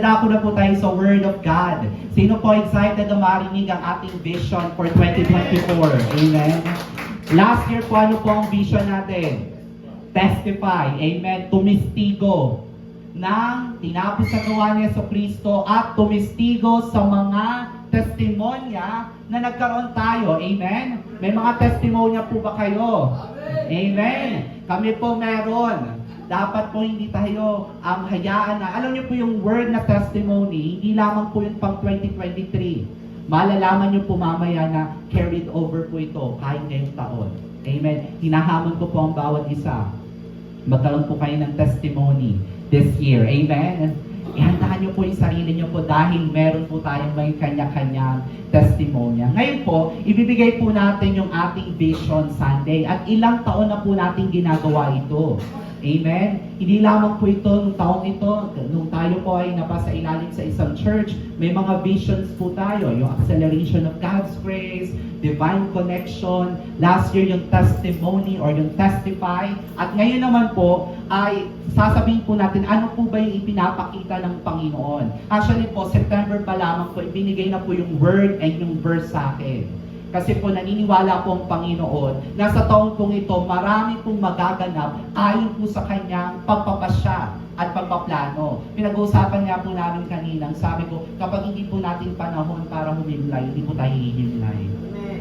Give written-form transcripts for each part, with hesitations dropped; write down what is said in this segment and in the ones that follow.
Dako na po tayo sa Word of God. Sino po excited na marinig ang ating vision for 2024? Amen? Last year po, ano po ang vision natin? Testify. Amen? Tumistigo ng tinapos sa gawa ni Jesucristo at tumistigo sa mga testimonya na nagkaroon tayo. Amen? May mga testimonya po ba kayo? Amen? Kami po meron. Dapat po hindi tayo hayaan na, alam niyo po yung word na testimony, hindi lamang po yung pang 2023. Malalaman niyo po mamaya na carried over po ito kahit ngayong taon. Amen. Hinahamon ko po ang bawat isa. Magkaroon po kayo ng testimony this year. Amen. Ihandaan niyo po yung sarili niyo po dahil meron po tayong may kanya-kanyang testimonya. Ngayon po, ibibigay po natin yung ating Vision Sunday at ilang taon na po natin ginagawa ito. Amen? Hindi lamang po ito nung taong ito, nung tayo po ay napasa ilalim sa isang church, may mga visions po tayo, yung acceleration of God's grace, divine connection, last year yung testimony or yung testify, at ngayon naman po ay sasabihin po natin ano po ba yung ipinapakita ng Panginoon. Actually po, September pa lamang po, ibinigay na po yung word and yung verse sa akin. Kasi po naniniwala po ang Panginoon na sa taon pong ito, marami pong magaganap ayon po sa kanyang pagpapasya at pagpaplano. Pinag-uusapan nga po namin kanina, sabi ko, kapag hindi po natin panahon para humimlay, hindi po tayo hihimlay.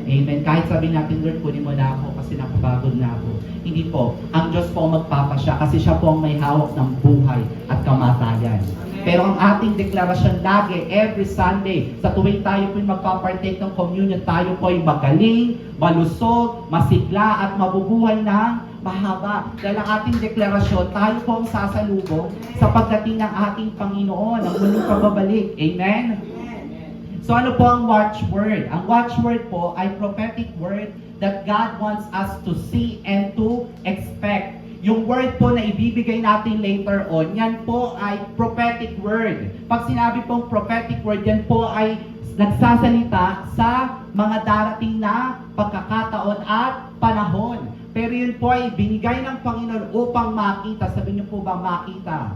Amen. Kahit sabi natin, Lord, kunin mo na ako kasi nakapagod na ako. Hindi po. Ang Diyos po ang magpapasya kasi siya po ang may hawak ng buhay at kamatayan. Pero ang ating deklarasyon lagi, every Sunday, sa tuwing tayo po magpapartake ng communion, tayo po ay magaling, malusog, masigla, at mabubuhay ng mahaba. Dahil ang ating deklarasyon, tayo po ang sasalubong sa pagdating ng ating Panginoon, ang muling pagbabalik. Amen? So ano po ang watchword? Ang watchword po ay prophetic word that God wants us to see and to expect. Yung word po na ibibigay natin later on, yan po ay prophetic word. Pag sinabi pong prophetic word, yan po ay nagsasalita sa mga darating na pagkakataon at panahon. Pero yun po ay binigay ng Panginoon upang makita. Sabi niyo po ba makita?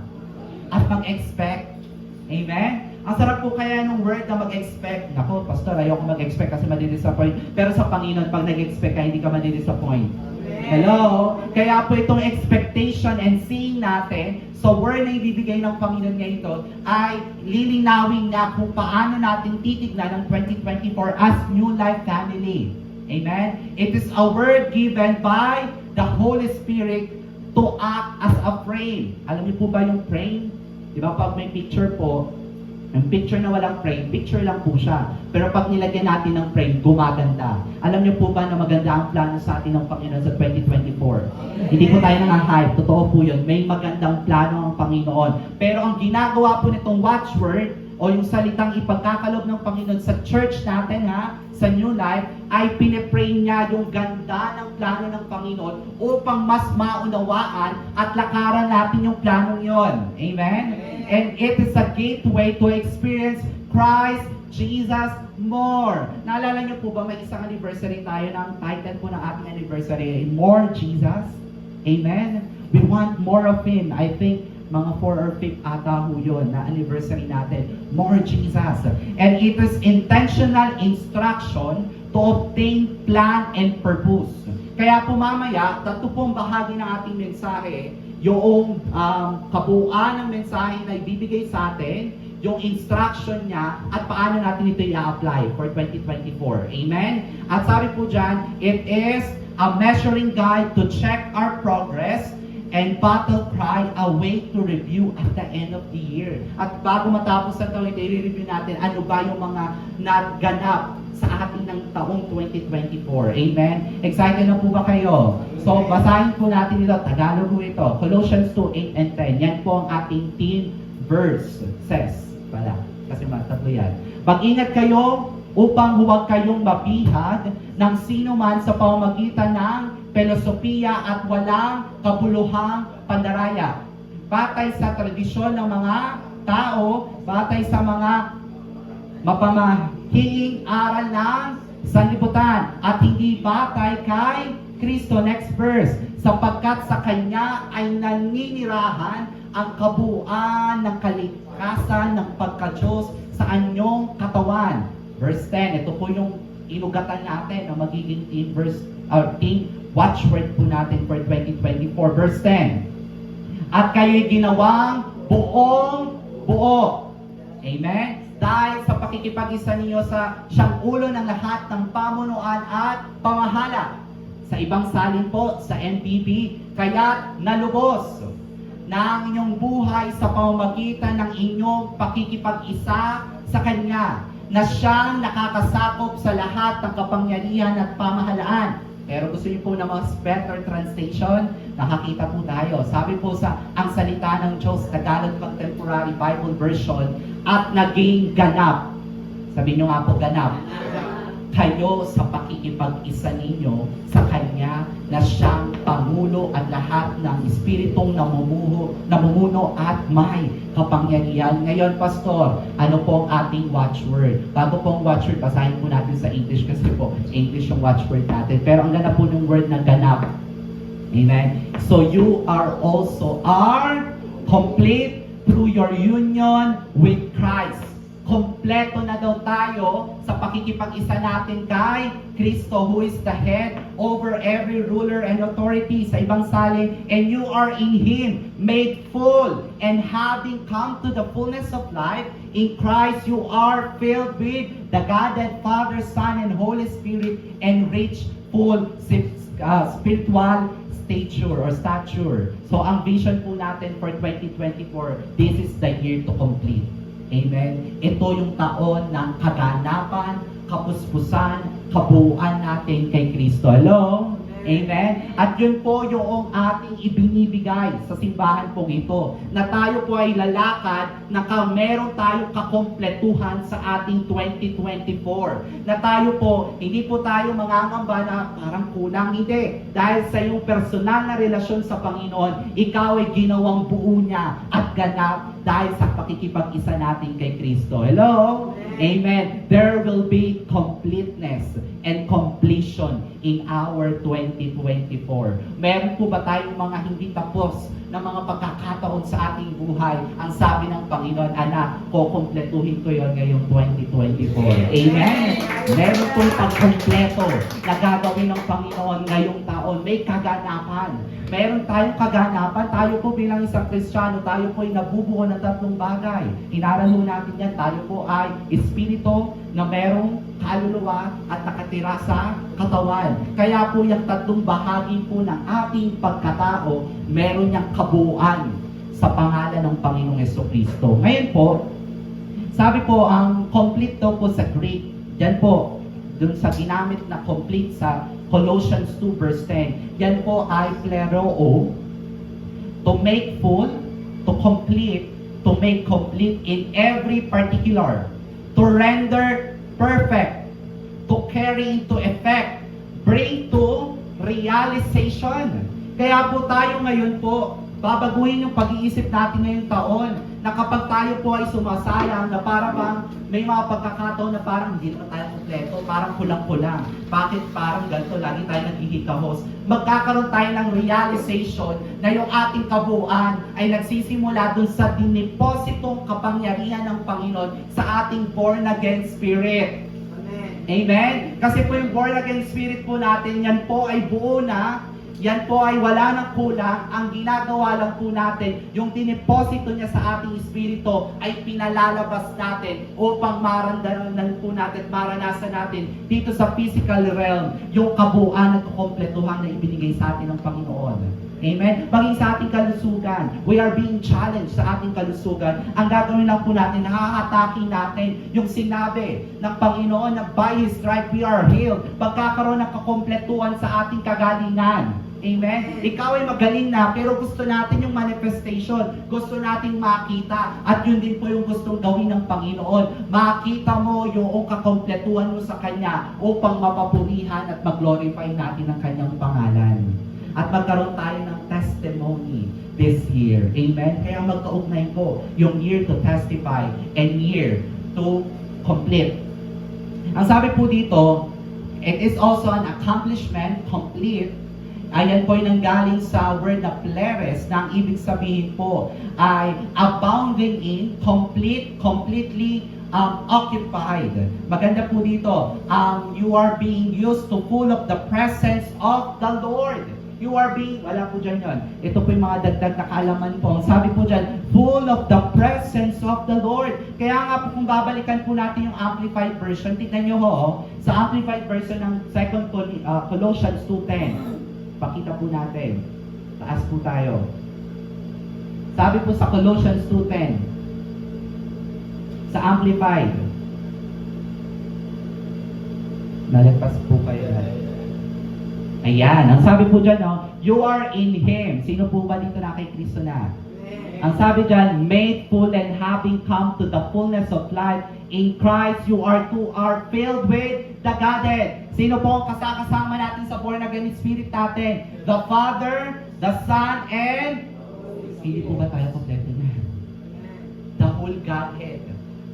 At mag-expect. Amen? Ang sarap po kaya ng word na mag-expect. Nako, pastor, ayoko mag-expect kasi madidisappoint. Pero sa Panginoon, pag nag-expect ka, hindi ka madidisappoint. Hello? Kaya po itong expectation and seeing natin, so word na ibibigay ng Panginoon ngayon ito, ay lilinawin na kung paano natin titignan ng 2024 as New Life Family. Amen? It is a word given by the Holy Spirit to act as a frame. Alam niyo po ba yung frame? Di ba pag may picture po, ang picture na walang frame, picture lang po siya. Pero pag nilagyan natin ng frame, gumaganda. Alam niyo po ba na maganda ang plano sa atin ng Panginoon sa 2024? Hindi po tayo nang-hype. Totoo po yun. May magandang plano ang Panginoon. Pero ang ginagawa po nitong watchword o yung salitang ipagkakalob ng Panginoon sa church natin, sa New Life, ay pinipray niya yung ganda ng plano ng Panginoon upang mas maunawaan at lakaran natin yung planong yon. Amen? And it is a gateway to experience Christ Jesus more. Naalala niyo po ba may isang anniversary tayo ng title po ng ating anniversary, More Jesus? Amen? We want more of Him. I think mga 4 or 5 ata ho yun na anniversary natin. More Jesus. And it is intentional instruction to obtain plan and purpose. Kaya po mamaya, tatlo pong bahagi ng ating mensahe, yung kabuuan ng mensahe na ibibigay sa atin, yung instruction niya, at paano natin ito i-apply for 2024. Amen? At sabi po dyan, it is a measuring guide to check our progress and battle cry, a way to review at the end of the year. At bago matapos ang taon, i-review natin ano ba yung mga naganap sa atin ng taong 2024. Amen? Excited na po ba kayo? So, basahin po natin ito. Tagalog po ito. Colossians 2:8 and 10. Yan po ang ating theme verse. Says pala. Kasi matatlo yan. Mag-ingat kayo upang huwag kayong mabihag ng sino man sa pamamagitan ng filosofiya at walang kabuluhang pandaraya. Batay sa tradisyon ng mga tao, batay sa mga mapamahing aral ng sanlibutan, at hindi batay kay Kristo. Next verse. Sapagkat sa Kanya ay naninirahan ang kabuuan ng kalakasan ng pagka-Diyos sa anyong katawan. Verse 10, ito po yung inugatan natin na magiging team watchword po natin for 2024. Verse 10, at kayo'y ginawang buong buo. Amen? Dahil sa pakikipag-isa ninyo sa siyang ulo ng lahat ng pamunuan at pamahala. Sa ibang salin po, sa MPB, kaya't nalubos na ang inyong buhay sa pamamagitan ng inyong pakikipag-isa sa Kanya, na siyang nakakasakop sa lahat ng kapangyarihan at pamahalaan. Pero gusto niyo po na mas better translation, nakakita po tayo. Sabi po sa ang salita ng Diyos, Tagalog Contemporary Bible Version, at naging ganap. Sabi niyo nga po, ganap. Kayo sa pakikipag-isa ninyo sa Kanya na siyang Pangulo at lahat ng Espiritong namumuno at may kapangyarihan. Ngayon, Pastor, ano po ang ating watchword? Bago po ang watchword, basahin po natin sa English kasi po, English yung watchword natin. Pero ang ganda po ng word na ganap. Amen? So you are complete through your union with Christ. Kompleto na daw tayo sa pakikipag-isa natin kay Kristo, who is the head over every ruler and authority. Sa ibang salin, and you are in Him, made full, and having come to the fullness of life, in Christ you are filled with the Godhead, Father, Son, and Holy Spirit, and reach full spiritual stature. So ang vision po natin for 2024, this is the year to complete. Amen. Ito yung taon ng kaganapan, kapuspusan, kabuuan natin kay Kristo. Hello? Amen. At yun po yung ating ibinibigay sa simbahan pong ito. Na tayo po ay lalakad na meron tayong kakompletuhan sa ating 2024. Na tayo po, hindi po tayo mangangamba na parang kulang. Hindi. Dahil sa iyong personal na relasyon sa Panginoon, ikaw ay ginawang buo niya at ganap dahil sa pakikipag-isa natin kay Kristo. Hello? Amen. There will be completeness and completion in our 2024. Meron po ba tayong mga hindi tapos na mga pagkakataon sa ating buhay? Ang sabi ng Panginoon, anak, kukumpletuhin ko yon ngayong 2024. Amen? Meron pong pagkumpleto na gagawin ng Panginoon ngayong taon. May kaganapan. Meron tayong kaganapan. Tayo po bilang isang Kristiyano, tayo po ay nabubuo ng tatlong bagay. Inaral ho natin yan. Tayo po ay espiritu na merong kaluluwa at nakatira sa katawan. Kaya po yung tatlong bahagi po ng ating pagkatao, meron niyang kabuuan sa pangalan ng Panginoong Jesucristo. Ngayon po, sabi po, ang complete daw po sa Greek, yan po, dun sa ginamit na complete sa Colossians 2 verse 10, yan po ay pleroo, to make full, to complete, to make complete in every particular, to render perfect, to carry into effect, bring to realization. Kaya po tayo ngayon po, babaguhin yung pag-iisip natin ngayong taon, na kapag tayo po ay sumasayang, na para bang may mga pagkakataon na parang hindi na tayo kompleto, parang kulang-kulang. Bakit parang ganito, lagi tayo naghihikahos? Magkakaroon tayo ng realization na yung ating kabuuan ay nagsisimula dun sa dinipositong kapangyarihan ng Panginoon sa ating born-again spirit. Amen? Kasi po yung born-again spirit po natin, yan po ay buo na. Yan po ay wala ng kulang. Ang ginagawa lang po natin, yung diniposito niya sa ating espiritu ay pinalalabas natin upang maramdaman po natin, maranasan natin dito sa physical realm yung kabuuan at kumpletuhan na ibinigay sa atin ng Panginoon. Amen? Maging sa ating kalusugan, we are being challenged sa ating kalusugan. Ang gagawin lang po natin, nakakatakin natin yung sinabi ng Panginoon na by His stripe we are healed. Pagkakaroon ng kakompletuhan sa ating kagalingan. Amen? Ikaw ay magaling na, pero gusto natin yung manifestation. Gusto nating makita. At yun din po yung gustong gawin ng Panginoon. Makita mo yung kakompletuhan mo sa Kanya upang mapapurihan at mag-glorify natin ang Kanyang pangalan. At magkaroon tayo ng testimony this year. Amen? Kaya magkaugnay po yung year to testify and year to complete. Ang sabi po dito, it is also an accomplishment, complete, Ayan po ay nanggaling sa word na pleres, na ang ibig sabihin po ay abounding in, completely occupied. Maganda po dito, you are being used to full of the presence of the Lord. You are being, wala po dyan yun. Ito po yung mga dagdag na kaalaman po. Sabi po dyan, full of the presence of the Lord. Kaya nga po kung babalikan po natin yung Amplified Version, tignan nyo ho, sa Amplified Version ng 2 Colossians 2:10. Pakita po natin. Taas po tayo. Sabi po sa Colossians 2:10, sa Amplified. Nalagpas po kayo. Ayan, ang sabi po dyan, no, you are in Him. Sino po ba dito na kay Kristo na? Ang sabi dyan, made full and having come to the fullness of life in Christ, you are filled with the Godhead. Sino po ang kasama natin sa born again spirit natin? The Father, the Son, and hindi po ba tayo kompleto na? The whole Godhead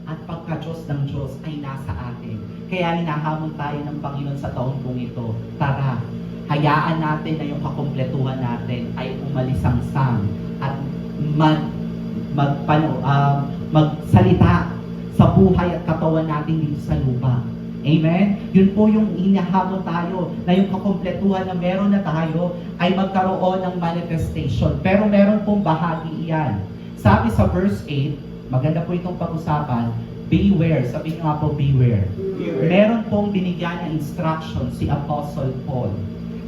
at pagka-Diyos ng Diyos ay nasa atin. Kaya hinahamon tayo ng Panginoon sa taon pong ito. Tara, hayaan natin na yung kakumpletuhan natin ay umalisangsang at magsalita sa buhay at katawan natin dito sa lupa. Amen? Yun po yung hinahamon tayo, na yung kakumpletuhan na meron na tayo ay magkaroon ng manifestation. Pero meron pong bahagi iyan. Sabi sa verse 8, maganda po itong pag-usapan, beware. Sabi nga po, beware. Meron pong binigyan na instruction si Apostle Paul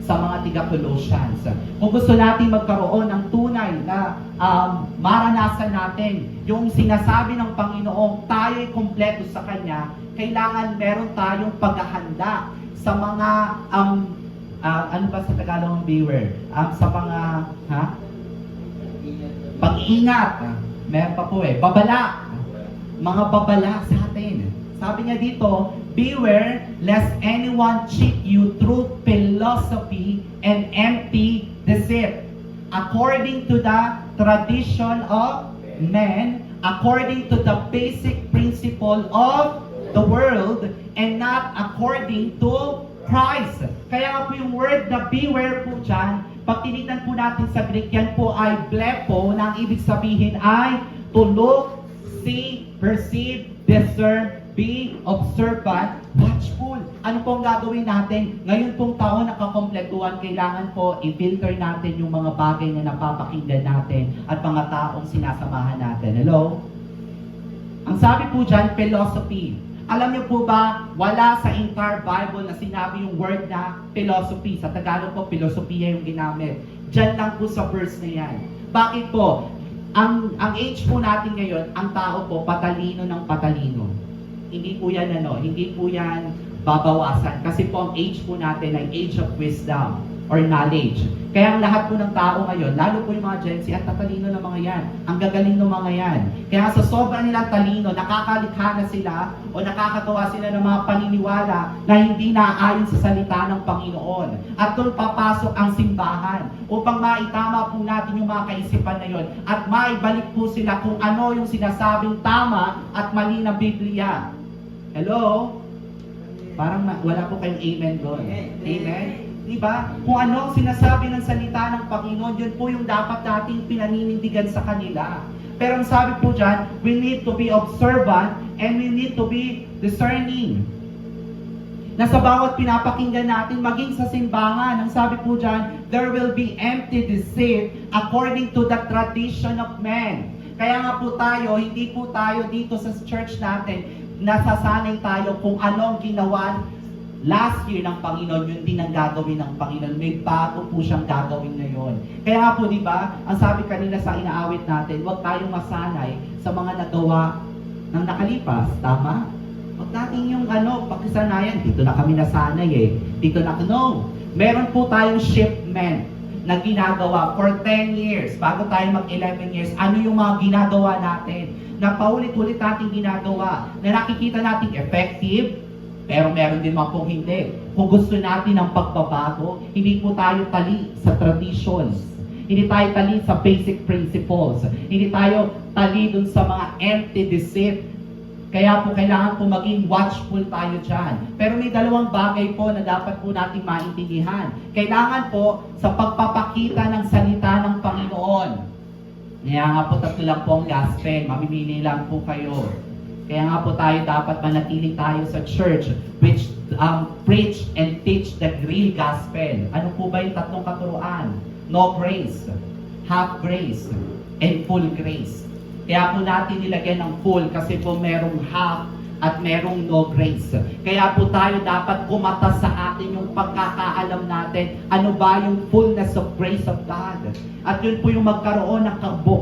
sa mga tiga-Colossians. Kung gusto natin magkaroon ng tunay na maranasan natin yung sinasabi ng Panginoong tayo'y kumpleto sa Kanya, kailangan meron tayong paghahanda sa mga ano ba sa Tagalog ng beware? Sa mga pag-iingat. Meron pa po babala. Mga babala sa atin. Sabi niya dito, beware lest anyone cheat you through philosophy and empty deceit, according to the tradition of men, according to the basic principle of the world, and not according to Christ. Kaya nga po yung word na beware po dyan, pag tinignan po natin sa Greek, yan po ay blepo, na ang ibig sabihin ay to look, see, perceive, discern, be observant, watchful. Ano pong gagawin natin? Ngayon pong taon na kakompletuhan, kailangan po i-filter natin yung mga bagay na napapakinggan natin at mga taong sinasamahan natin. Hello? Ang sabi po dyan, philosophy. Alam niyo po ba, wala sa entire Bible na sinabi yung word na philosophy. Sa Tagalog po, filosofiya yung ginamit. Diyan lang po sa verse na yan. Bakit po? Ang age po natin ngayon, ang tao po, patalino ng patalino. Hindi po yan hindi po yan babawasan. Kasi po ang age po natin ay age of wisdom or knowledge. Kaya ang lahat po ng tao ngayon, lalo po yung mga Gen Z, at tatalino ng mga yan. Ang gagaling ng mga yan. Kaya sa sobrang nilang talino, nakakalikha na sila o nakakatawa sila ng mga paniniwala na hindi naaayon sa salita ng Panginoon. At doon papasok ang simbahan upang maitama po natin yung mga kaisipan na yon at maibalik po sila kung ano yung sinasabing tama at mali na Biblia. Hello? Parang wala po kayong amen doon. Amen? Diba? Kung ano ang sinasabi ng salita ng Panginoon, yun po yung dapat nating pinaninindigan sa kanila. Pero ang sabi po dyan, we need to be observant and we need to be discerning. Na sa bawat pinapakinggan natin, maging sa simbahan, ang sabi po dyan, there will be empty deceit according to the tradition of men. Kaya nga po tayo, hindi po tayo dito sa church natin, nasasanay tayo kung ano ang ginawa last year ng Panginoon, yun din ang gagawin ng Panginoon. May bago po siyang gagawin ngayon. Kaya nga po, di ba, ang sabi kanina sa inaawit natin, huwag tayong masanay sa mga nagawa ng nakalipas. Tama? Huwag natin yung pagkasanayan. Dito na kami nasanay Dito na, no. Meron po tayong shipment na ginagawa for 10 years. Bago tayo mag 11 years, ano yung mga ginagawa natin? Na paulit-ulit natin ginagawa. Na nakikita natin effective, pero meron din mga pong hindi. Kung gusto natin ng pagbabago, hindi po tayo tali sa traditions. Hindi tayo tali sa basic principles. Hindi tayo tali dun sa mga empty deceit. Kaya po kailangan po maging watchful tayo dyan. Pero may dalawang bagay po na dapat po nating maintindihan. Kailangan po sa pagpapakita ng salita ng Panginoon. Kaya nga po tatlo lang po ang gospel. Mamimili lang po kayo. Kaya nga po tayo dapat manatili tayo sa church which preach and teach the real gospel. Ano po ba yung tatlong katuruan? No grace, half grace, and full grace. Kaya po natin nilagyan ng full kasi po merong half at merong no grace. Kaya po tayo dapat kumata sa atin yung pagkakaalam natin ano ba yung fullness of grace of God. At yun po yung magkaroon ng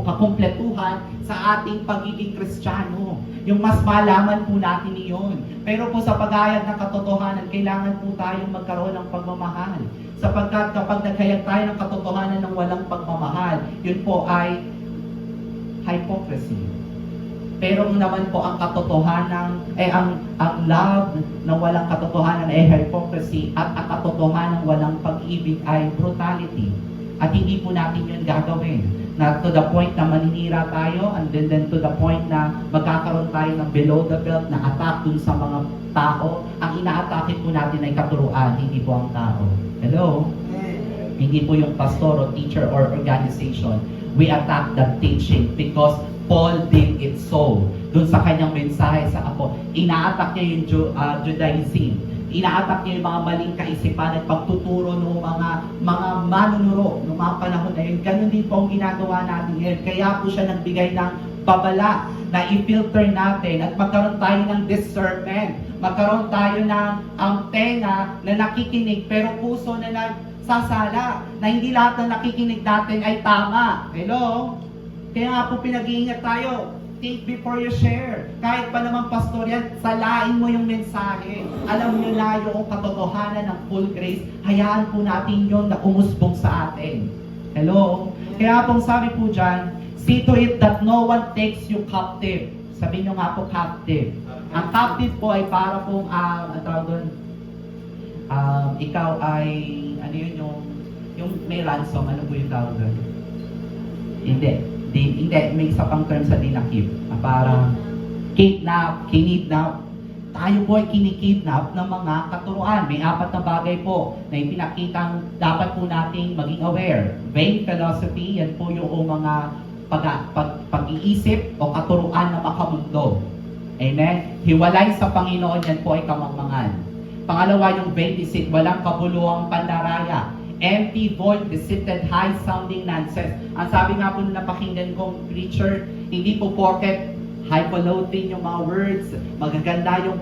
kakumpletuhan sa ating pagiging Kristiyano. Yung mas malaman po natin iyon. Pero po sa paghayag ng katotohanan, kailangan po tayong magkaroon ng pagmamahal. Sapagkat kapag naghayag tayo ng katotohanan ng walang pagmamahal, yun po ay hypocrisy. Pero naman po ang katotohanan, ang love na walang katotohanan ay hypocrisy at ang katotohanan ng walang pag-ibig ay brutality. At hindi po natin yun gagawin. Na to the point na maninira tayo and then to the point na magkakaroon tayo ng below the belt na attack dun sa mga tao. Ang ina-atake po natin ay katuruan, hindi po ang tao. Hello? Hindi po yung pastor o teacher or organization. We attack the teaching because Paul did it so. Doon sa kanyang mensahe sa Apo, ina-attack niya yung Judaism. Ina-attack niya yung mga maling kaisipan at pagtuturo ng mga manunuro ng mga panahon na yun. Ganun din po ang ginagawa natin ngayon. Kaya po siya nagbigay ng babala na i-filter natin at magkaroon tayo ng discernment. Magkaroon tayo ng tenga na nakikinig pero puso na nagsasala. Na hindi lahat na nakikinig natin ay tama. Hello? Kaya nga po pinag-iingat tayo. Think before you share. Kahit pa naman pastor yan, salain mo yung mensahe. Alam nyo na yung katotohanan ng full grace. Hayaan po natin yun na umusbong sa atin. Hello? Kaya pong sabi po dyan, see to it that no one takes you captive. Sabihin nyo nga po captive. Ang captive po ay para pong, ikaw ay, ano yun yung may ransom, ano po yung tawag doon? Hindi, may isa pang term sa dinakip. Parang kinidnap. Tayo po ay kinikidnap ng mga katuruan. May 4 na bagay po na ipinakitang dapat po nating maging aware. Vain philosophy, yan po yung mga pag-iisip o katuruan na makamundo. Amen? Hiwalay sa Panginoon, yan po ay kamangmangan. Pangalawa, yung vain deceit, walang kabuluhang pandaraya. Empty, void, deceived, high-sounding nonsense. Ang sabi nga po na napakinggan kong preacher, hindi po porket hypoloading yung mga words, magaganda yun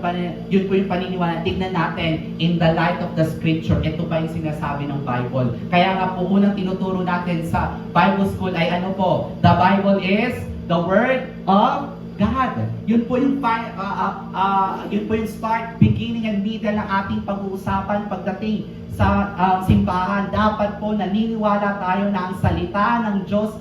po yung paniniwala. Tignan natin in the light of the scripture. Ito pa yung sinasabi ng Bible. Kaya nga po unang tinuturo natin sa Bible school ay ano po? The Bible is the Word of God. Yun po yung start, beginning and middle ng ating pag-uusapan pagdating sa simbahan. Dapat po naniniwala tayo na ang salita ng Diyos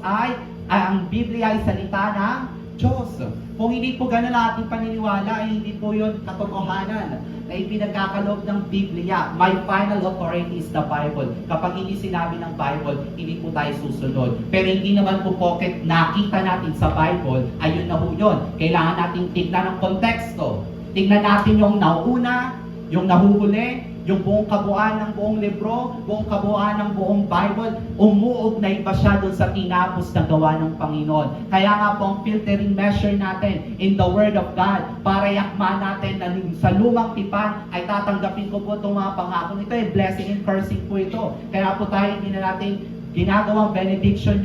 ang Biblia ay salita ng Diyos. Kung hindi po ganun ang ating paniniwala, ay hindi po yun katotohanan na ipinagkakaloob ng Biblia. My final authority is the Bible. Kapag hindi sinabi ng Bible, hindi po tayo susunod. Pero hindi naman po pocket nakita natin sa Bible, ayun na po yun. Kailangan natin tignan ng konteksto. Tignan natin yung nauna, yung nahuhuli, yung buong kabuuan ng buong libro, buong kabuuan ng buong Bible, umuugnay ba siya doon sa tinapos na gawa ng Panginoon? Kaya nga po ang filtering measure natin in the Word of God para yakma natin na sa lumang tipan ay tatanggapin ko po itong mga pangako nito. Blessing and cursing po ito. Kaya po tayo hindi na natin ginagawang benediction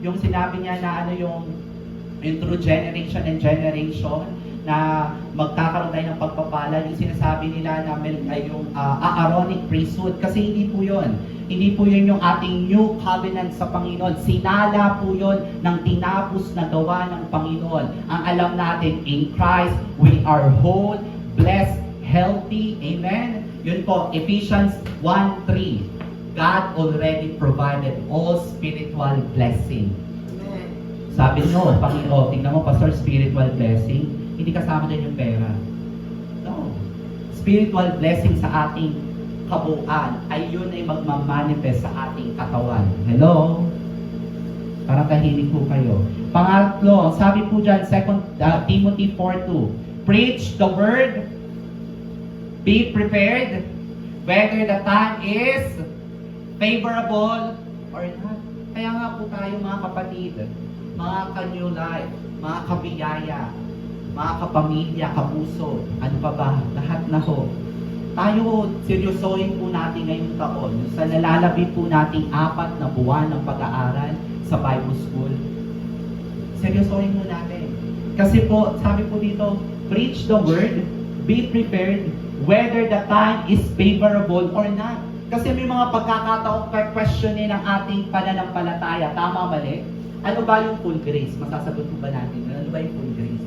yung sinabi niya na yung through generation and generation na magkakaroon tayo ng pagpapala. Yung sinasabi nila na ay yung Aaronic priesthood. Kasi hindi po yun. Hindi po yun yung ating new covenant sa Panginoon. Sinala po yun ng tinapos na gawa ng Panginoon. Ang alam natin, in Christ, we are whole, blessed, healthy. Amen? Yun po, Ephesians 1:3. God already provided all spiritual blessing. Sabi nyo, Panginoon, tingnan mo, Pastor, spiritual blessing. Hindi kasama din yung pera. No. Spiritual blessing sa ating kabuuan ay yun ay magmamanifest sa ating katawan. Hello? Parang kahilig po kayo. Pangatlo, sabi po dyan, 2 Timothy 4:2, Preach the word. Be prepared. Whether the time is favorable or not. Kaya nga po tayo mga kapatid, mga ka-new life, mga kabiyaya, mga kapamilya, kapuso, ano pa ba, lahat na ho. Tayo, seryosohin po natin ngayong taon sa nalalabi po nating 4 na buwan ng pag-aaral sa Bible School. Seryosohin mo natin. Kasi po, sabi po dito, preach the word, be prepared, whether the time is favorable or not. Kasi may mga pagkakataong questionin ang ating pananampalataya. Tama, mali? Ano ba yung full grace? Masasagot po ba natin? Ano ba yung full grace?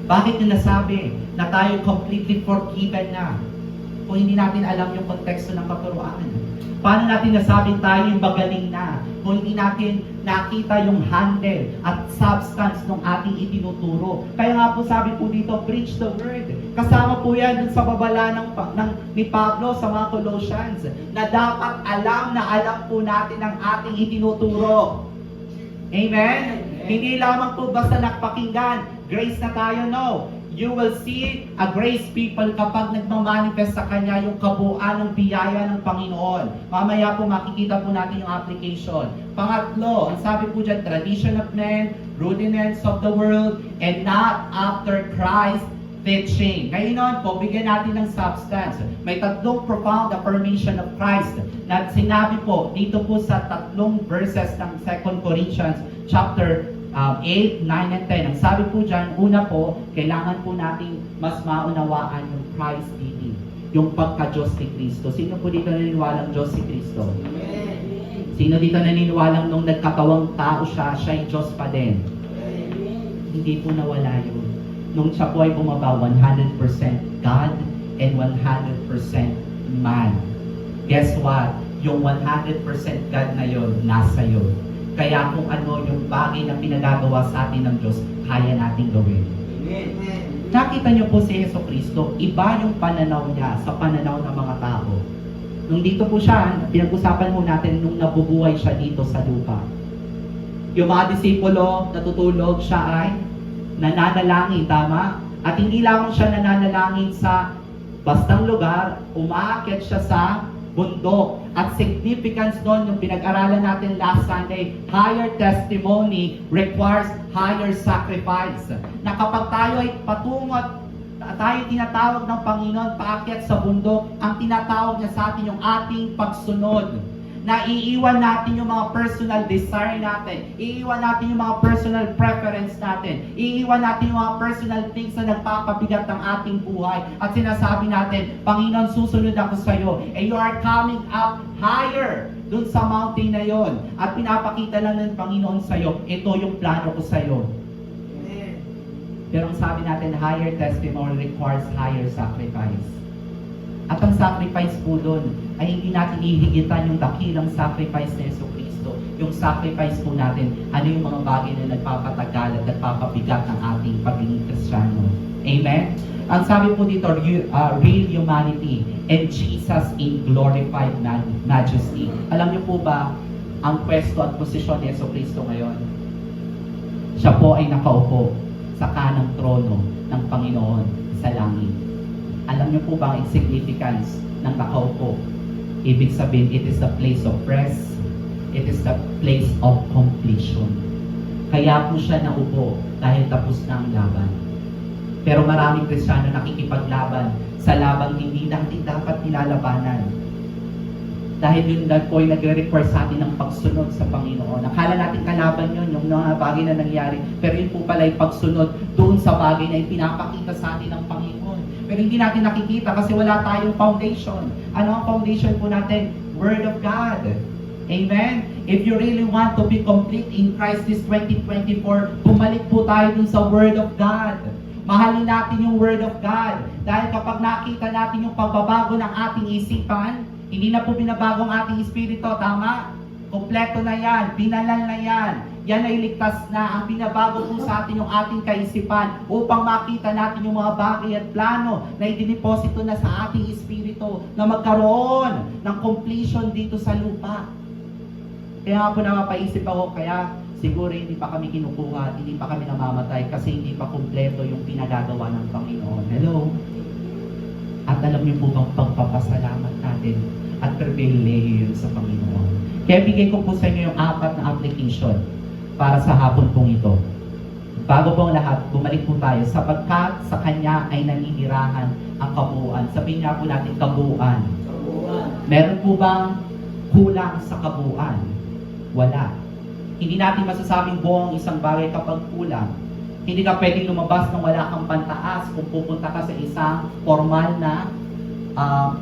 Bakit nyo nasabi na tayo completely forgiven na? Kung hindi natin alam yung konteksto ng katuruan. Paano natin nasabing tayo yung magaling na? Kung hindi natin nakita yung handle at substance ng ating itinuturo. Kaya nga po sabi po dito, preach the word. Kasama po yan dun sa babala ni Pablo sa mga Colossians na dapat alam po natin ang ating itinuturo. Amen? Hindi lamang po basta nakpakinggan. Grace na tayo, no. You will see a grace people kapag nagmamanifest sa Kanya yung kabuuan ng biyaya ng Panginoon. Mamaya po makikita po natin yung application. Pangatlo, ang sabi po dyan, tradition of men, rudiments of the world, and not after Christ teaching. Ngayon po, bigyan natin ng substance. May 3 profound affirmation of Christ na sinabi po dito po sa 3 verses ng 2 Corinthians chapter 8, 9, and 10. Ang sabi po dyan, una po, kailangan po nating mas maunawaan yung Christ deity, yung pagka-Diyos ni Kristo. Sino po dito naniniwalang Diyos si Kristo? Amen. Sino dito naniniwalang nung nagkatawang tao siya'y Diyos pa din? Amen. Hindi po nawala yun. Nung siya po ay bumaba, 100% God and 100% man. Guess what? Yung 100% God na yun, nasa yun. Kaya kung ano yung bagay na pinagagawa sa atin ng Diyos, kaya nating gawin. Amen. Nakita niyo po si Yeso Kristo, iba yung pananaw niya sa pananaw ng mga tao. Nung dito po siya, pinag-usapan mo natin nung nabubuhay siya dito sa lupa. Yung mga disipulo, natutulog, siya ay nananalangin, tama? At hindi lamang siya nananalangin sa bastang lugar, umaakyat siya sa bundok. At significance doon, yung pinag-aralan natin last Sunday, higher testimony requires higher sacrifice. Na kapag tayo ay patungo at tayo tinatawag ng Panginoon paakyat sa bundok, ang tinatawag niya sa atin yung ating pagsunod. Na iiwan natin yung mga personal desire natin, iiwan natin yung mga personal preference natin, iiwan natin yung mga personal things na nagpapabigat ng ating buhay. At sinasabi natin, Panginoon, susunod ako sa iyo. And you are coming up higher dun sa mountain na yon. At pinapakita lang ng Panginoon sa iyo, ito yung plano ko sa iyo. Amen. Pero ang sabi natin, higher testimony requires higher sacrifice. At ang sacrifice po doon ay hindi natin ihigitan yung dakilang sacrifice ni Yeso Kristo. Yung sacrifice po natin, ano yung mga bagay na nagpapatagal at nagpapabigat ng ating pagiging Kristiyano. Amen? Ang sabi po dito, real humanity and Jesus in glorified majesty. Alam niyo po ba ang pwesto at posisyon ni Yeso Kristo ngayon? Siya po ay nakaupo sa kanang trono ng Panginoon sa langit. Alam niyo po ba ang significance ng nakaupo? Ibig sabihin, it is the place of rest. It is the place of completion. Kaya po siya naupo dahil tapos na ang laban. Pero maraming Kristiyano nakikipaglaban sa labang hindi natin dapat nilalabanan. Dahil yun po ay nagre-require sa atin ng pagsunod sa Panginoon. Akala natin kalaban yun, yung mga bagay na nangyari. Pero yun po pala ay pagsunod doon sa bagay na ipinapakita sa atin ng Panginoon. Pero hindi natin nakikita kasi wala tayong foundation. Ano ang foundation po natin? Word of God. Amen? If you really want to be complete in Christ this 2024, bumalik po tayo dun sa Word of God. Mahalin natin yung Word of God. Dahil kapag nakita natin yung pagbabago ng ating isipan, hindi na po binabago ang ating espiritu, tama? Kompleto na yan, binalal na yan. Yan ay ligtas na. Ang binabago po sa atin yung ating kaisipan upang makita natin yung mga bagay at plano na idiniposito na sa ating espiritu na magkaroon ng completion dito sa lupa. Kaya nga po napapaisip ako, kaya siguro hindi pa kami kinukuha, hindi pa kami namamatay kasi hindi pa kumpleto yung pinagagawa ng Panginoon. Hello? At alam niyo po bang pagpapasalamat natin at pribilehiyo yun sa Panginoon. Kaya bigay ko po sa inyo yung 4 na application para sa hapon pong ito. Bago po ang lahat, bumalik po tayo sapagkat sa Kanya ay naninirahan ang kabuuan. Sabihin nga po natin kabuuan. Meron po bang kulang sa kabuuan? Wala. Hindi natin masasabing buong isang bagay kapag kulang. Hindi ka pwedeng lumabas nang wala kang pantaas kung pupunta ka sa isang formal na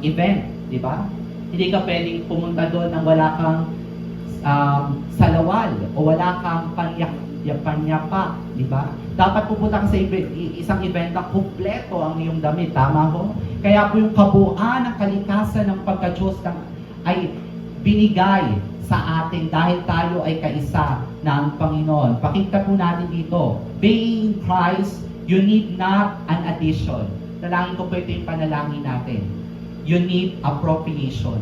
event, di ba? Hindi ka pwedeng pumunta doon nang wala kang salawal o wala kang panyapa, di ba? Dapat pupunta ka sa isang event na kumpleto ang iyong damit, tama ho? Kaya po yung kabuuan ng kalikasan ng pagka-Diyos ay binigay sa atin dahil tayo ay kaisa ng Panginoon. Pakita po natin dito, being in Christ, you need not an addition. Dalangin ko po ito yung panalangin natin. You need appropriation.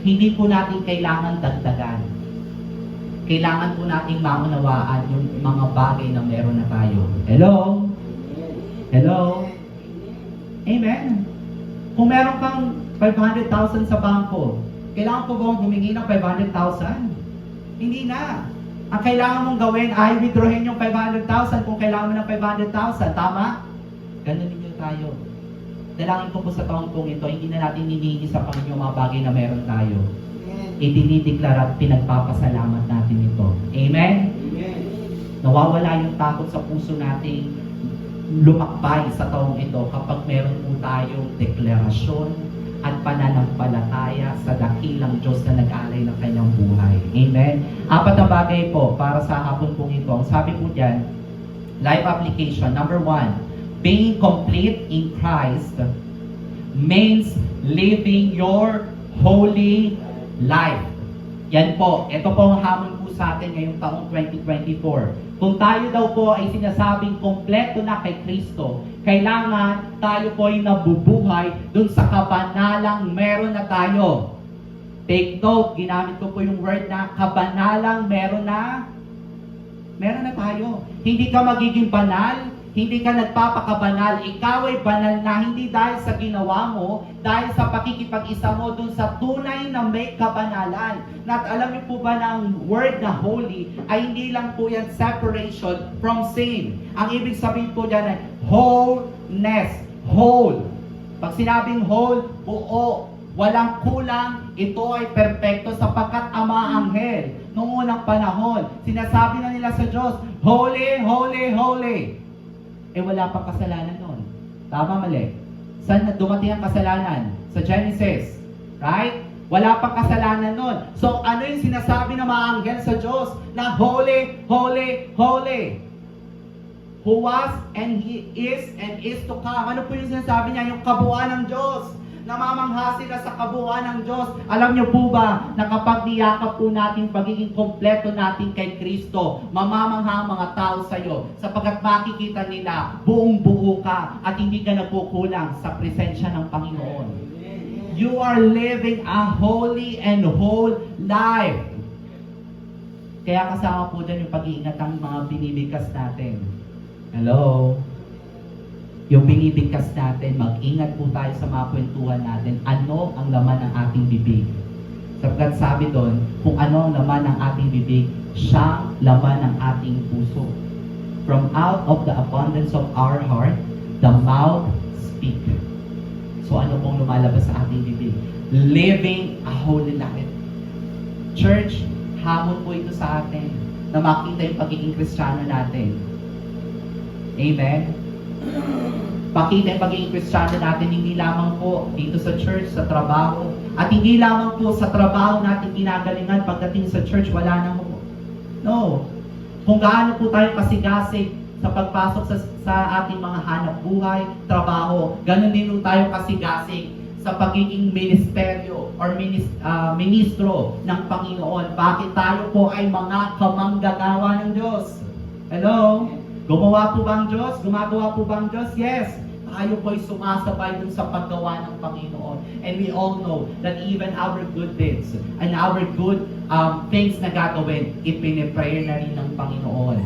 Hindi po natin kailangan dagdagan. Kailangan po nating maunawaan yung mga bagay na meron na tayo. Hello? Hello? Amen. Kung meron kang 500,000 sa bangko, kailangan po ba humingi ng 500,000? Hindi na. Ang kailangan mong gawin ay withdrawin yung 500,000 kung kailangan mo ng 500,000. Tama? Ganun ninyo tayo. Dalangin ko po sa taong pong ito, hindi na natin hinihingi sa Panginoon mga bagay na meron tayo. Idinideklara at pinagpapasalamat natin ito. Amen? Nawawala yung takot sa puso nating lumakbay sa taong ito kapag meron po tayong deklarasyon at pananampalataya sa dakilang Diyos na nag-alay ng kanyang buhay. Amen? 4 na bagay po para sa hapon pong ito. Ang sabi po dyan, life application. Number 1, being complete in Christ means living your holy life. Yan po. Ito po ang hamon po sa atin ngayong taong 2024. Kung tayo daw po ay sinasabing kompleto na kay Kristo, kailangan tayo po ay nabubuhay dun sa kabanalang meron na tayo. Take note, ginamit ko po yung word na kabanalang meron na tayo. Hindi ka magiging banal, hindi ka nagpapakabanal. Ikaw ay banal na hindi dahil sa ginawa mo, dahil sa pakikipag-isa mo dun sa tunay na may kabanalan. At alam niyo po ba ng word na holy ay hindi lang po yan separation from sin. Ang ibig sabihin po dyan ay wholeness. Whole. Pag sinabing whole, buo, walang kulang, ito ay perpekto sapagkat ang mga anghel noong unang panahon, sinasabi na nila sa Diyos, holy, holy, holy. Eh wala pang kasalanan noon. Tama, mali? Saan dumating ang kasalanan? Sa Genesis. Right? Wala pang kasalanan noon. So ano yung sinasabi ng mga anghel sa Diyos? Na holy, holy, holy. Who was and he is to come. Ano po yung sinasabi niya? Yung kabuuan ng Diyos. Namamangha sila sa kabuuan ng Diyos. Alam niyo po ba na kapag niyakap po natin pagiging kompleto natin kay Kristo, mamamangha ang mga tao sa iyo sapagkat makikita nila buong buo ka at hindi ka nagkukulang sa presensya ng Panginoon. You are living a holy and whole life. Kaya kasama po dyan yung pag-iingat ng mga binibigkas natin. Hello? Yung binibigkas natin, mag-ingat po tayo sa mga kwentuhan natin. Ano ang laman ng ating bibig? Sapagkat sabi doon, kung ano ang laman ng ating bibig, siya laman ng ating puso. From out of the abundance of our heart, the mouth speak. So ano pong lumalabas sa ating bibig? Living a holy life. Church, hamon po ito sa atin na makita yung pagiging Kristiyano natin. Amen? Pakita yung pagiging Kristiyano natin hindi lamang po dito sa church, sa trabaho, at hindi lamang po sa trabaho natin ginagalingan pagdating sa church, wala na po. No. Kung gaano po tayo kasigasig sa pagpasok sa ating mga hanap buhay, trabaho, ganun din po tayo kasigasig sa pagiging ministeryo or ministro ng Panginoon. Bakit tayo po ay mga kamanggagawa ng Diyos? Hello? Gumawa po ba ang Diyos? Gumagawa po ba ang Diyos? Yes. tayo po'y sumasabay dun sa paggawa ng Panginoon. And we all know that even our good deeds and our good things na gagawin, ipiniprayer na rin ng Panginoon.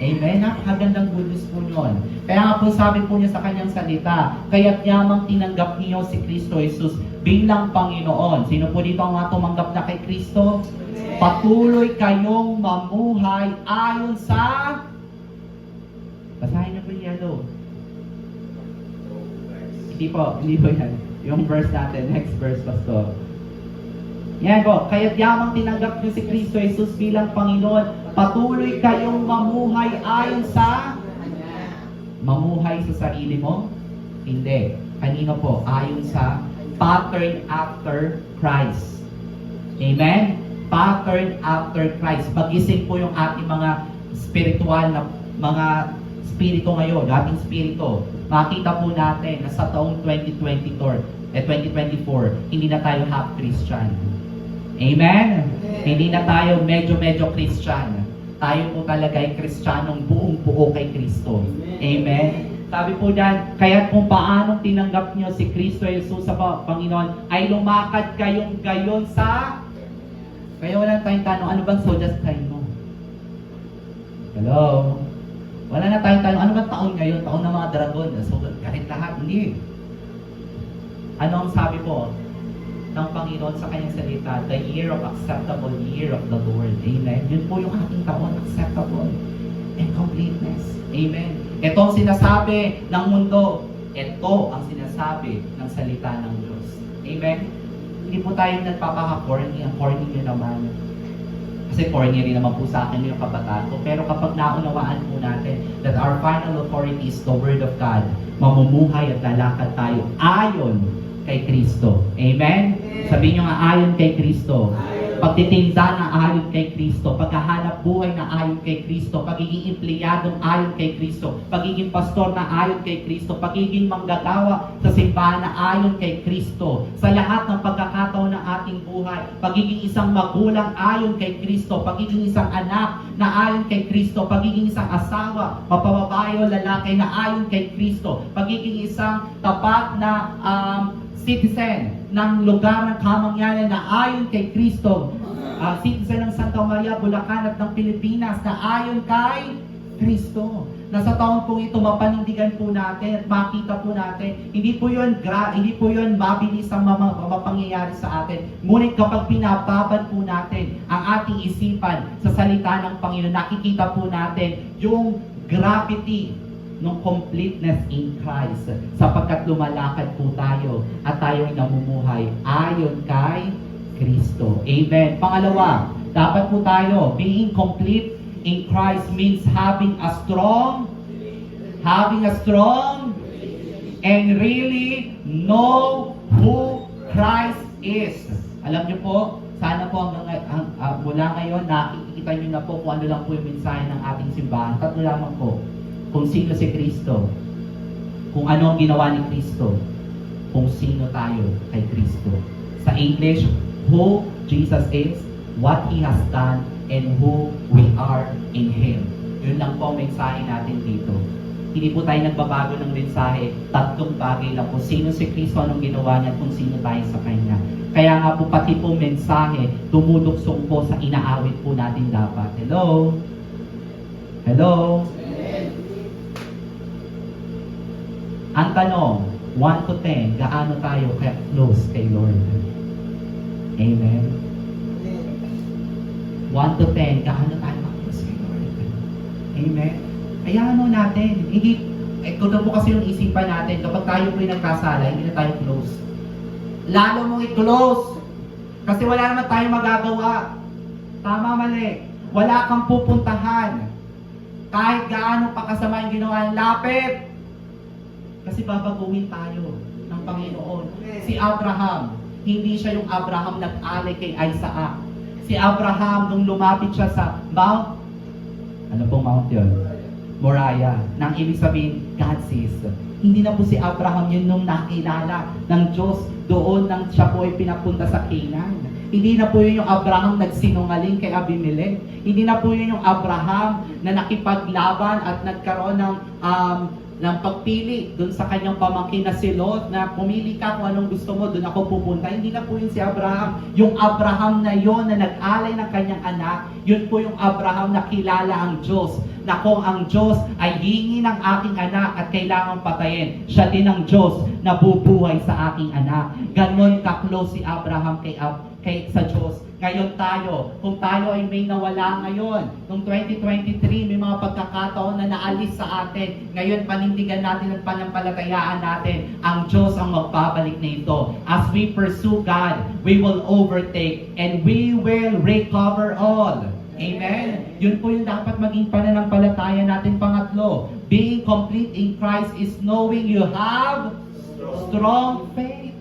Amen? Napakagandang good news po yun. Kaya nga po sabi po niya sa kanyang salita, kaya't yamang tinanggap niyo si Kristo Jesus bilang Panginoon. Sino po dito ang mga tumanggap na kay Kristo? Patuloy kayong mamuhay ayon sa... Basahin niyo po yung yellow. Hindi po yan. Yung verse natin, next verse, Pastor. Yan po, kaya't yamang tinanggap niyo si Kristo Jesus bilang Panginoon, patuloy kayong mamuhay ayon sa... Mamuhay sa sarili mo? Hindi. Kanino po? Ayon sa pattern after Christ. Amen? Pattern after Christ. Pag-isip po yung ating mga spiritual na mga spirito ngayon, dating spirito. Makita po natin na sa taong 2024, hindi na tayo half Christian. Amen? Hindi na tayo medyo Christian. Tayo po talaga ay Kristiyanong buong-buo kay Kristo. Amen? Sabi po dyan, kaya kung paano tinanggap nyo si Kristo Jesus sa Panginoon, ay lumakad kayong gayon sa... Kaya wala tayong tanong, ano bang zodiac sign mo? Hello? Wala na tayong tanong, ano bang taon ngayon? Taon ng mga dragon. So, kahit lahat, hindi. Ano ang sabi po ng Panginoon sa kanyang salita? The year of acceptable year of the Lord. Amen? Yun po yung ating taon, acceptable and completeness. Amen? Ito ang sinasabi ng mundo. Ito ang sinasabi ng salita ng Diyos. Amen? Hindi po tayo nagpapaka-corny. Ang corny nyo naman. Kasi corny rin naman po sa akin yung kabataan ko. Pero kapag naunawaan po natin that our final authority is the Word of God, mamumuhay at lalakad tayo ayon kay Kristo. Amen? Sabihin nyo nga ayon kay Kristo. Pagtitinda na ayon kay Kristo. Paghahanap buhay na ayon kay Kristo. Pagiging empleyadong ayon kay Kristo. Pagiging pastor na ayon kay Kristo. Pagiging manggagawa sa simbahan na ayon kay Kristo. Sa lahat ng pagkakataon ng ating buhay. Pagiging isang magulang ayon kay Kristo. Pagiging isang anak na ayon kay Kristo. Pagiging isang asawa, mapababae o lalaki na ayon kay Kristo. Pagiging isang tapat na citizen ng lugar ng kamangyanan na ayon kay Kristo. Citizen ng Santa Maria, Bulacan at ng Pilipinas na ayon kay Kristo. Nasa taon po ito, mapanindigan po natin at makita po natin, hindi po yun mabilis ang mapangyayari sa atin. Ngunit kapag pinababad po natin ang ating isipan sa salita ng Panginoon, nakikita po natin yung gravity ng completeness in Christ, sapagkat lumalakad po tayo at tayo ay namumuhay ayon kay Kristo. Amen. Pangalawa, dapat po tayo, being complete in Christ means having a strong and really know who Christ is. Alam niyo po, sana po mula ngayon, nakikita niyo na po kung ano lang po yung mensahe ng ating simbahan. Tatlo lamang po. Kung sino si Kristo, kung ano ang ginawa ni Kristo, kung sino tayo kay Kristo. Sa English, who Jesus is, what He has done, and who we are in Him. Yun lang po ang mensahe natin dito. Hindi po tayo nagbabago ng mensahe. Tatlong bagay lang po. Sino si Kristo, anong ginawa niya, kung sino tayo sa Kanya. Kaya nga po pati po mensahe, tumuduksong po sa inaawit po natin dapat. Hello? Hello? Ang tanong, 1 to 10, gaano tayo close kay Lord? Amen? 1 to 10, gaano tayo close kay Lord? Amen? Kaya ano natin, hindi, kung po kasi yung isipan natin, kapag tayo po'y nagkasala, hindi na tayo close. Lalo mong i-close. Kasi wala naman tayong magagawa. Tama, mali. Wala kang pupuntahan. Kahit gaano pa kasama yung ginawa, lapit. Kasi babaguhin tayo ng Panginoon. Si Abraham, hindi siya yung Abraham nag-alay kay Isaac. Si Abraham, nung lumapit siya sa Mount, ano pong Mount yun? Moriah. Nang ibig sabihin, God sees. Hindi na po si Abraham yun nung nakilala ng Diyos doon nang siya po ay pinapunta sa Canaan. Hindi na po yun yung Abraham nagsinungaling kay Abimelech. Hindi na po yun yung Abraham na nakipaglaban at nagkaroon ng ng pagpili dun sa kanyang pamangkin na si Lot na pumili ka kung anong gusto mo, dun ako pupunta. Hindi na po yun si Abraham. Yung Abraham na yon na nag-alay ng kanyang anak, yun po yung Abraham na kilala ang Diyos. Na kung ang Diyos ay hingi ng aking anak at kailangang patayin, siya din ang Diyos na bubuhay sa aking anak. Ganon ka-close si Abraham kay sa Diyos. Ngayon tayo, kung tayo ay may nawala ngayon, noong 2023, may mga pagkakataon na naalis sa atin. Ngayon, panindigan natin at panampalatayaan natin, ang Diyos ang magbabalik na ito. As we pursue God, we will overtake and we will recover all. Amen? Yun po yung dapat maging pananampalataya natin. Pangatlo, being complete in Christ is knowing you have strong faith.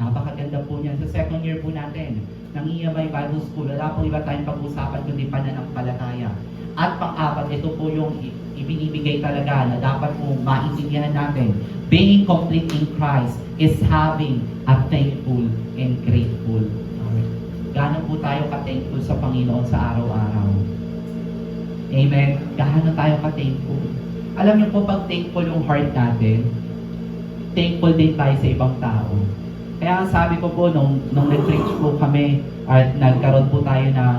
Napakaganda po niyan. Sa second year po natin, ng EMI Bible School, wala pong iba tayong pag-usapan kundi pananampalataya. At pang-apat, ito po yung ibinibigay talaga na dapat po maintindihan natin. Being complete in Christ is having a thankful and grateful heart. Gaano po tayo ka-thankful sa Panginoon sa araw-araw? Amen? Gaano tayo ka-thankful? Alam niyo po, pag thankful yung heart natin, thankful din tayo sa ibang tao. Kaya sabi ko po, nung nag-preach po kami at nagkaroon po tayo ng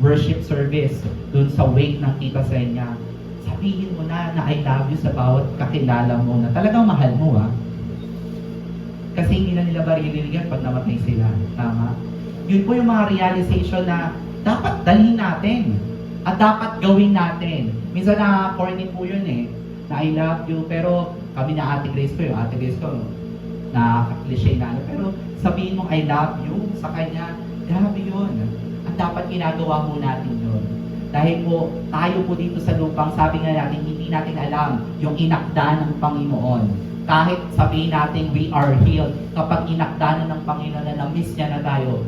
worship service dun sa wake ng Tita Senya, sabihin mo na I love you sa bawat kakilala mo na talagang mahal mo Kasi hindi na nila maririnig pag namatay sila. Tama? Yun po yung mga realization na dapat dalhin natin at dapat gawin natin. Minsan na-corny po yun na I love you, pero kami na Ate Grace ko, yung Ate Grace ko, nakaka-cliche na pero sabihin mong I love you sa kanya, grabe yun. At dapat ginagawa mo natin yun. Dahil po, tayo po dito sa lupang, sabi nga natin, hindi natin alam yung inakda ng Panginoon. Kahit sabihin natin we are healed, kapag inakda na ng Panginoon na na-miss niya na tayo,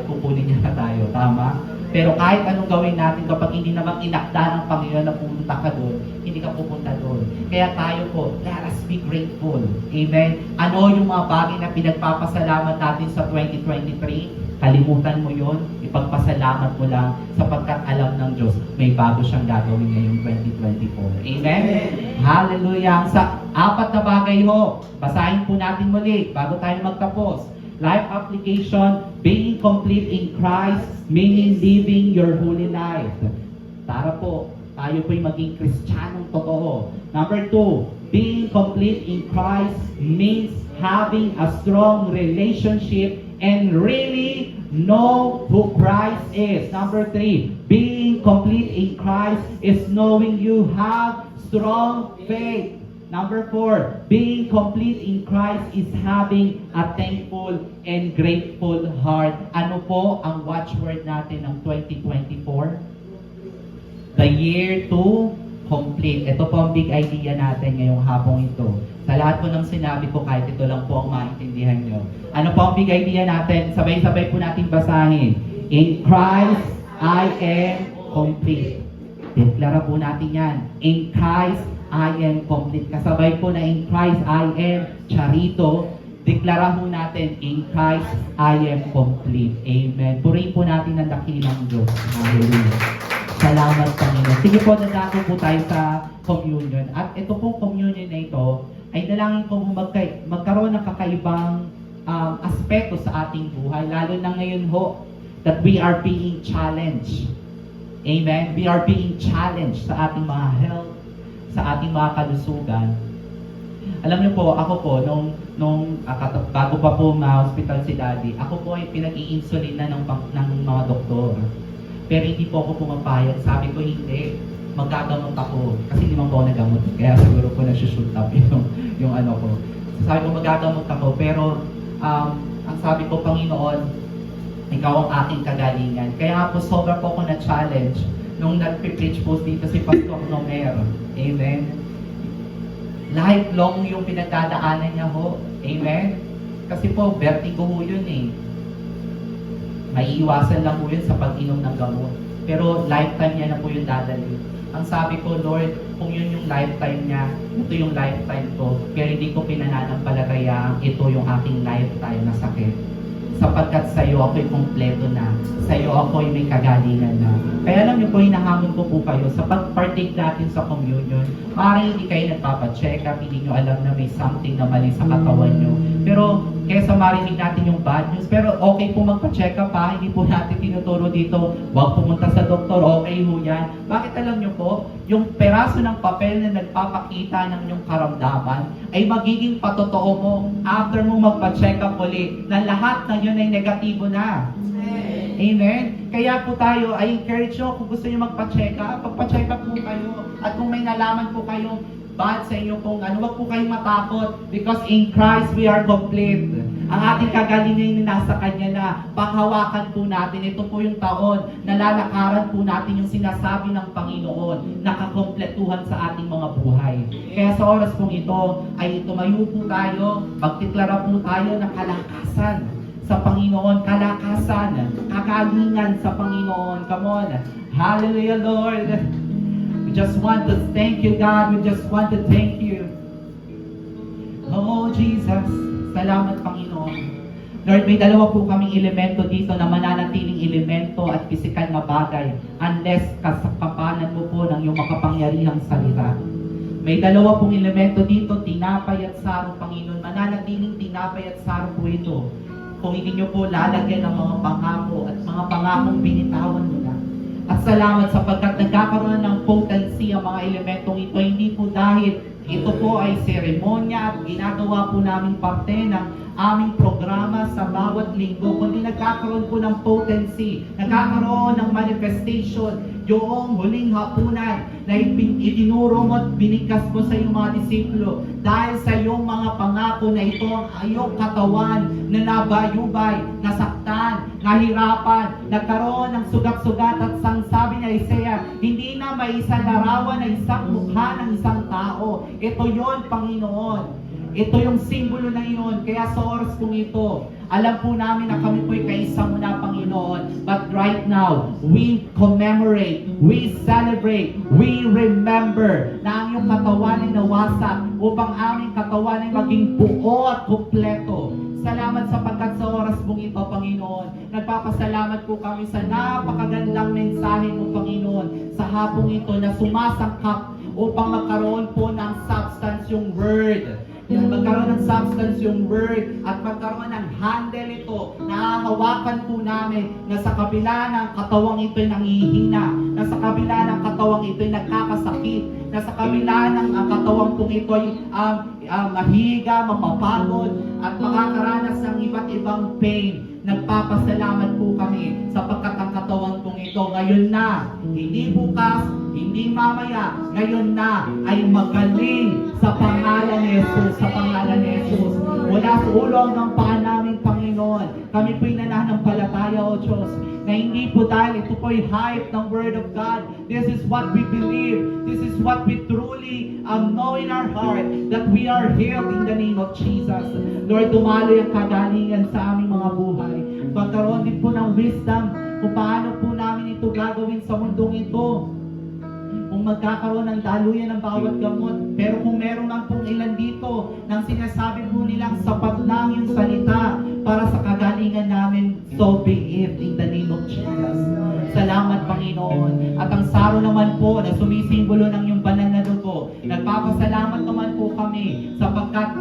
kukunin niya na tayo. Tama? Pero kahit anong gawin natin, kapag hindi naman inakda ng Panginoon na pumunta ka doon, hindi ka pupunta doon. Kaya tayo po, let us be grateful. Amen? Ano yung mga bagay na pinagpapasalamat natin sa 2023? Kalimutan mo yon, ipagpasalamat mo lang sapagkat alam ng Diyos, may bago siyang gagawin ngayong 2024. Amen? Hallelujah! Sa apat na bagay basahin po natin muli bago tayo magtapos. Life application, being complete in Christ, meaning living your holy life. Tara po, tayo po'y maging Kristiyanong totoo. Number 2, being complete in Christ means having a strong relationship and really know who Christ is. Number 3, being complete in Christ is knowing you have strong faith. Number 4, being complete in Christ is having a thankful and grateful heart. Ano po ang watchword natin ng 2024? The year to complete. Ito po ang big idea natin ngayong hapong ito. Sa lahat po ng sinabi ko, kahit ito lang po ang maintindihan nyo. Ano po ang big idea natin? Sabay-sabay po natin basahin. In Christ, I am complete. Deklara po natin yan. In Christ, I am complete. Kasabay po na in Christ, I am charito. Deklara po natin, in Christ, I am complete. Amen. Purihin po natin ang dakilang Diyos. Hallelujah. Salamat, Panginoon. Sige po, nadako po tayo sa communion. At ito pong communion na ito, ay dalangin ko magkaroon ng kakaibang aspeto sa ating buhay. Lalo na ngayon that we are being challenged. Amen. We are being challenged sa ating mga health, sa ating mga kalusugan. Alam niyo po, ako po, bago pa po ma-hospital si Daddy, ako po ay pinag-i-insulin na ng mga doktor. Pero hindi po ako pumapayag. Sabi ko, hindi. Magagamot ako. Kasi hindi man po ako nagamot. Kaya siguro po nag-shoot up yung ano ko. Sabi ko, magagamot ako. Pero, ang sabi ko, Panginoon, ikaw ang aking kagalingan. Kaya po, sobra po ako na-challenge nung nag-preach po dito si Pastor Nomer. Amen? Lifelong yung pinagdadaanan niya Amen? Kasi po, vertigo yun Maiiwasan lang po yun sa pag-inom ng gamot. Pero lifetime niya na po yung dadalhin. Ang sabi ko, Lord, kung yun yung lifetime niya, ito yung lifetime ko. Pero hindi ko pinananampalatayaan ito yung aking lifetime na sakit. sapagkat sa iyo ako'y kumpleto na, sa iyo ako'y may kagalingan na. Kaya alam niyo po, hinahamon ko po kayo sa pag-partake natin sa communion. Maaaring hindi kayo nagpapacheck up, hindi niyo alam na may something na mali sa katawan niyo. Pero kesa marinig natin yung bad news, pero okay po magpa-check up ha, hindi po natin tinuturo dito, huwag pumunta sa doktor, okay ho yan. Bakit alam niyo po, yung peraso ng papel na nagpapakita ng inyong karamdaman ay magiging patotoo mo after mo magpa-check up ulit na lahat ng yun ay negatibo na. Amen? Kaya po tayo, I encourage you, kung gusto niyo magpa-check up, pagpa-check up po kayo. At kung may nalaman po kayong bad sa inyo kung ano, wag po kayong matakot because in Christ we are complete. Ang ating kagalingan na nasa Kanya na, panghawakan po natin. Ito po yung taon na lalakaran po natin yung sinasabi ng Panginoon, nakakompletuhan sa ating mga buhay. Kaya sa oras pong ito, ay tumayo po tayo, magtiklara po tayo ng kalakasan sa Panginoon, kalakasan, kagalingan sa Panginoon. Come on. Hallelujah, Lord. We just want to thank you, God. We just want to thank you. Oh, Jesus. Salamat, Panginoon. Lord, may dalawa po kaming elemento dito na mananatiling elemento at pisikal na bagay unless kasakapanan mo po ng iyong makapangyarihang salita. May dalawa pong elemento dito, tinapay at saro, Panginoon. Mananatiling tinapay at saro po ito. Kung hindi nyo po lalagyan ng mga pangako at mga pangakong binitawan mo na. At salamat sapagkat nagkakaroon ng potency ang mga elementong ito, hindi po dahil ito po ay seremonya at ginagawa po namin parte ng aming programa sa bawat linggo, kundi nagkakaroon po ng potency, nagkakaroon ng manifestation, yung huling hapunan na itinuro mo at binigkas mo sa iyong mga disipulo dahil sa iyong mga pangako na ito ang iyong katawan na nabayubay, nasaktan, nahirapan, nagkaroon ng sugat-sugat at sangsabi ni Isaiah, hindi na may isang larawan na isang mukha ng isang tao. Ito yon, Panginoon. Ito yung simbolo na yun. Kaya sa oras kong ito, alam po namin na kami po'y kaisa mo na, Panginoon. But right now, we commemorate, we celebrate, we remember na ang iyong katawan ay nawasak upang aming katawan ay maging buo at kumpleto. Salamat sapagkat sa oras mong ito, Panginoon. Nagpapasalamat po kami sa napakagandang mensahe mo, Panginoon, sa hapong ito na sumasangkap upang magkaroon po ng substance yung word. Yan, magkaroon ng substance yung word at magkaroon ng handle ito. Nahahawakan po namin na sa kabila ng katawang ito'y nangihina, na sa kabila ng katawang ito'y nagkakasakit, na sa kabila ng katawang kong ito'y mahiga, mapapagod, at makakaranas ng iba't ibang pain. Nagpapasalamat po kami sapagkat ang katawan kong ito ngayon na, hindi bukas, hindi mamaya, ngayon na ay magaling sa pangalan ni Jesus, sa pangalan ni Jesus. Mula sa ulo hanggang paa namin, Panginoon, kami po'y nananampalataya, O Diyos, na hindi po dahil ito po'y hype ng Word of God. This is what we believe. This is what we truly know in our heart, that we are healed in the name of Jesus. Lord, dumaloy ang kagalingan sa aming mga buhay. Pagkaroon din po ng wisdom kung paano po namin ito gagawin sa mundong ito. Kung magkakaroon ng daluyan ng bawat gamot. Pero kung meron man pong ilan dito nang sinasabi po nilang sapat lang yung salita para sa kagalingan namin, so be it in the name of Jesus. Salamat, Panginoon. At ang saro naman po na sumisimbolo ng yung banal na dugo, nagpapasalamat naman po kami sapagkat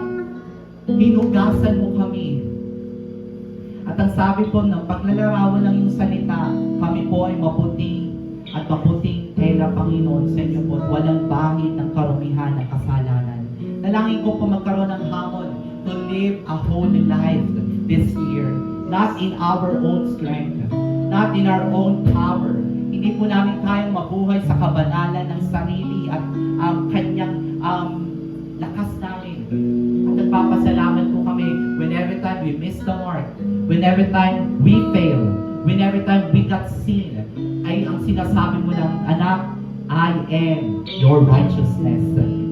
hinugasan mo kami. At ang sabi po ng paglalarawan ng iyong salita, kami po ay maputing at maputing tela, Panginoon, sa inyo po. Walang bahid ng karumihan ng kasalanan. Nalangin ko po magkaroon ng hamon to live a holy life this year. Not in our own strength. Not in our own power. Hindi po namin kayang mabuhay sa kabanalan ng sarili at kanyang lakas namin. At nagpapasalamat po kami when every time we miss the mark, when every time we fail, when every time we got sin, ay ang sinasabi mo lang, anak, I am your righteousness.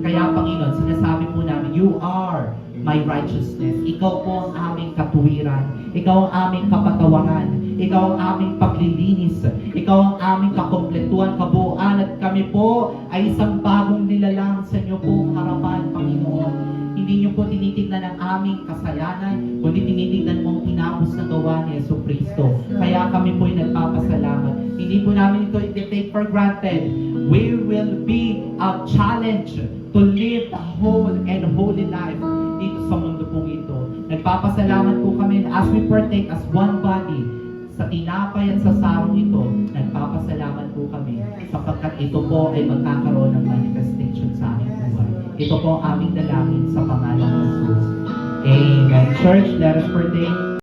Kaya, Panginoon, sinasabi po namin, you are my righteousness. Ikaw po ang aming katuwiran. Ikaw ang aming kapatawaran. Ikaw ang aming paglilinis. Ikaw ang aming kakompletuhan, kabuuan, at kami po ay isang bagong nilalang sa inyo pong harapan, Panginoon. Hindi niyo po tinitignan ang aming kasalanan, kundi tinitignan mo ang tinapos na gawa ni Yesu Cristo. Kaya kami po ay nagpapasalamat. Hindi po namin ito i-take for granted. We will be challenged to live the whole and holy life dito sa mundo pong ito. Nagpapasalamat po kami na as we partake as one body sa tinapay at sa sarong ito, nagpapasalamat po kami sapagkat ito po ay magkakaroon ng manifestation sa aming buhay. Ito po ang aming dalangin sa pangalan ng Jesus. Amen. Church, let us partake.